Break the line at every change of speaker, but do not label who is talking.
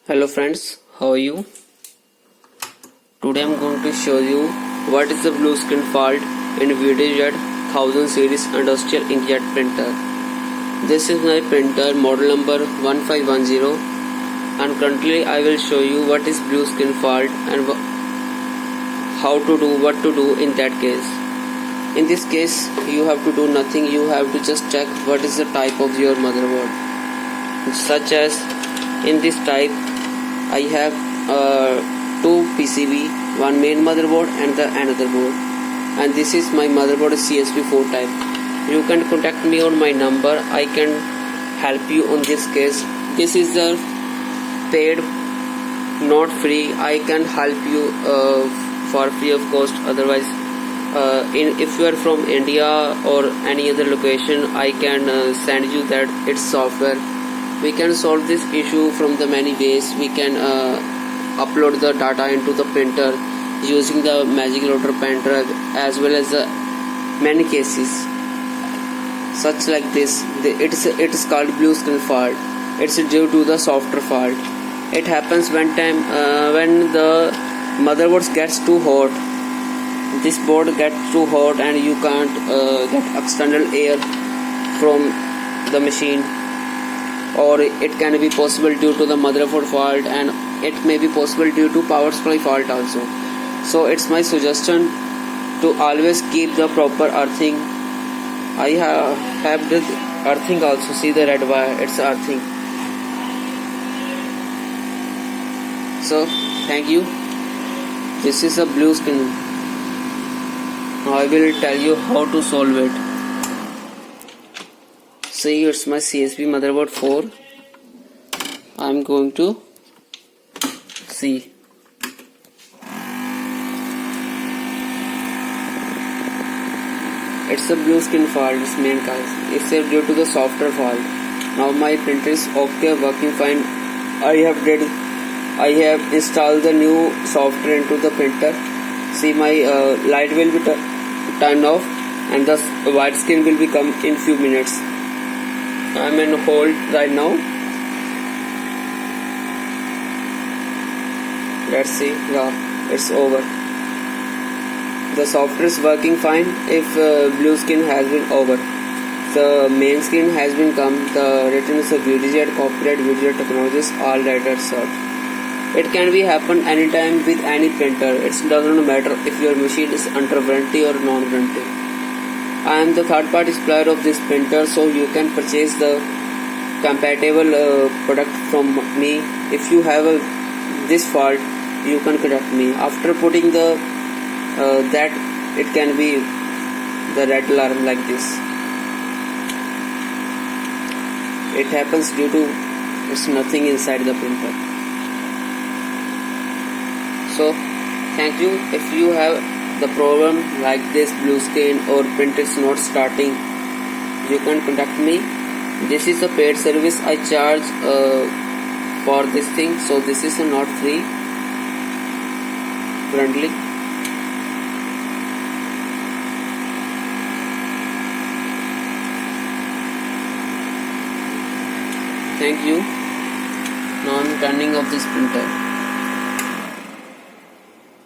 Hello friends, how are you? Today I am going to show you what is the blue screen fault in Videojet 1000 series industrial inkjet printer. This is my printer model number 1510 and currently I will show you what is blue screen fault and what to do in that case. In this case you have to do nothing, you have to just check what is the type of your motherboard. Such as in this type I have two PCB, one main motherboard and the another board, and this is my motherboard CSP4 type. You can contact me on my number, I can help you on this case. This is the paid, not free. I can help you for free of cost. Otherwise if you are from India or any other location, I can send you that its software. We can solve this issue from the many ways. We can upload the data into the printer using the magic loader pen drag, as well as the many cases such like this. It is called blue screen fault. It's due to the software fault. It happens when the motherboard gets too hot. This board gets too hot and you can't get external air from the machine, or it can be possible due to the motherboard fault, and it may be possible due to power supply fault also. So it's my suggestion to always keep the proper earthing. I have the earthing also. See the red wire, it's earthing. So thank you. This is a blue screen. Now I will tell you how to solve it. See, it's my CSP motherboard 4. I'm going to see. It's a blue screen fault, its main cause. It's due to the software fault. Now my printer is okay, working fine. I have installed the new software into the printer. See, my light will be turned off and the white screen will become in few minutes. I'm in hold right now. Let's see. Yeah, it's over. The software is working fine. If blue screen has been over, the main screen has been come. The written is a Videojet, copyright Videojet Technologies, all writers search. It can be happen anytime with any printer. It doesn't matter if your machine is under warranty or non-warranty. I am the third party supplier of this printer, so you can purchase the compatible product from me. If you have this fault, you can contact me. After putting the that, it can be the red alarm like this. It happens due to it's nothing inside the printer. So thank you. If you have the problem like this, blue screen or printer is not starting, you can contact me. This is a paid service. I charge for this thing, so this is not free currently. Thank you. Now I'm turning off this printer.